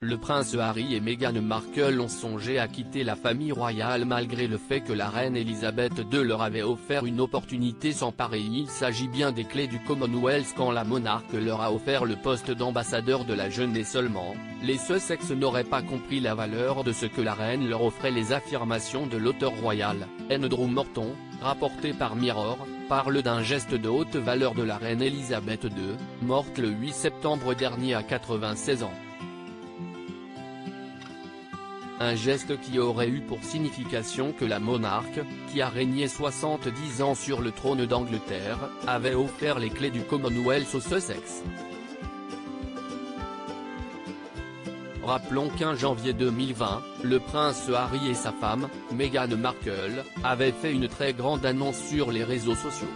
le prince Harry et Meghan Markle ont songé à quitter la famille royale malgré le fait que la reine Elisabeth II leur avait offert une opportunité sans pareille. Il s'agit bien des clés du Commonwealth quand la monarque leur a offert le poste d'ambassadeur de la jeunesse seulement. Les Sussex n'auraient pas compris la valeur de ce que la reine leur offrait. Les affirmations de l'auteur royal, Andrew Morton, rapporté par Mirror, parlent d'un geste de haute valeur de la reine Elisabeth II, morte le 8 septembre dernier à 96 ans. Un geste qui aurait eu pour signification que la monarque, qui a régné 70 ans sur le trône d'Angleterre, avait offert les clés du Commonwealth aux Sussex. Rappelons qu'en janvier 2020, le prince Harry et sa femme, Meghan Markle, avaient fait une très grande annonce sur les réseaux sociaux.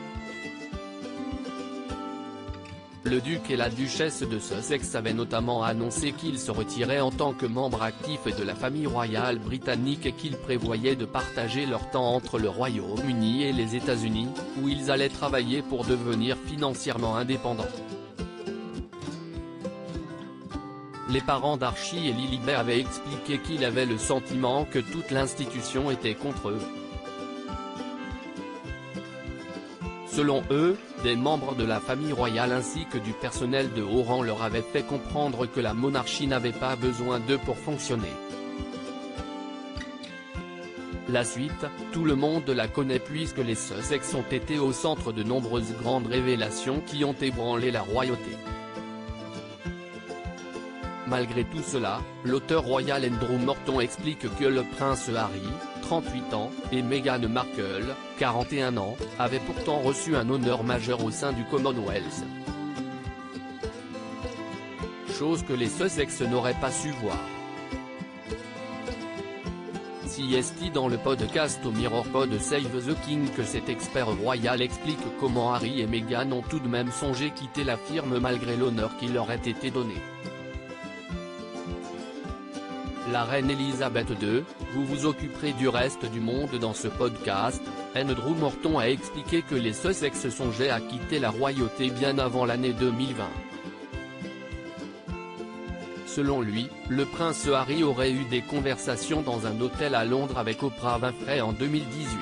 Le duc et la duchesse de Sussex avaient notamment annoncé qu'ils se retiraient en tant que membres actifs de la famille royale britannique et qu'ils prévoyaient de partager leur temps entre le Royaume-Uni et les États-Unis, où ils allaient travailler pour devenir financièrement indépendants. Les parents d'Archie et Lilibet avaient expliqué qu'ils avaient le sentiment que toute l'institution était contre eux. Selon eux, des membres de la famille royale ainsi que du personnel de haut rang leur avaient fait comprendre que la monarchie n'avait pas besoin d'eux pour fonctionner. La suite, tout le monde la connaît puisque les Sussex ont été au centre de nombreuses grandes révélations qui ont ébranlé la royauté. Malgré tout cela, l'auteur royal Andrew Morton explique que le prince Harry, 38 ans, et Meghan Markle, 41 ans, avaient pourtant reçu un honneur majeur au sein du Commonwealth. Chose que les Sussex n'auraient pas su voir. CST dans le podcast au Mirror Pod Save the King que cet expert royal explique comment Harry et Meghan ont tout de même songé quitter la firme malgré l'honneur qui leur ait été donné. La reine Elisabeth II, vous vous occuperez du reste du monde dans ce podcast. Andrew Morton a expliqué que les Sussex songeaient à quitter la royauté bien avant l'année 2020. Selon lui, le prince Harry aurait eu des conversations dans un hôtel à Londres avec Oprah Winfrey en 2018.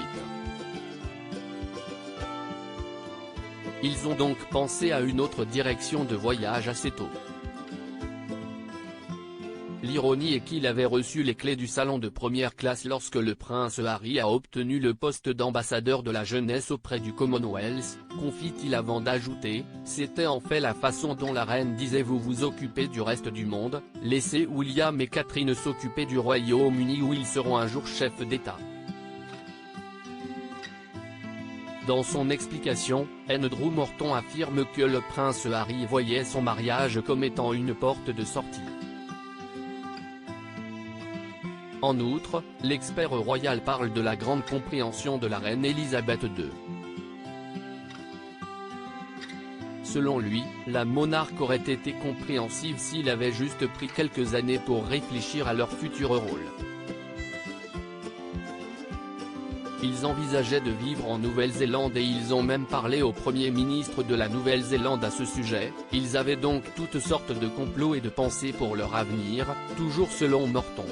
Ils ont donc pensé à une autre direction de voyage assez tôt. L'ironie est qu'il avait reçu les clés du salon de première classe lorsque le prince Harry a obtenu le poste d'ambassadeur de la jeunesse auprès du Commonwealth, confie-t-il avant d'ajouter, c'était en fait la façon dont la reine disait vous vous occupez du reste du monde, laissez William et Catherine s'occuper du Royaume-Uni où ils seront un jour chefs d'État. Dans son explication, Andrew Morton affirme que le prince Harry voyait son mariage comme étant une porte de sortie. En outre, l'expert royal parle de la grande compréhension de la reine Elisabeth II. Selon lui, la monarque aurait été compréhensive s'il avait juste pris quelques années pour réfléchir à leur futur rôle. Ils envisageaient de vivre en Nouvelle-Zélande et ils ont même parlé au Premier ministre de la Nouvelle-Zélande à ce sujet, ils avaient donc toutes sortes de complots et de pensées pour leur avenir, toujours selon Morton.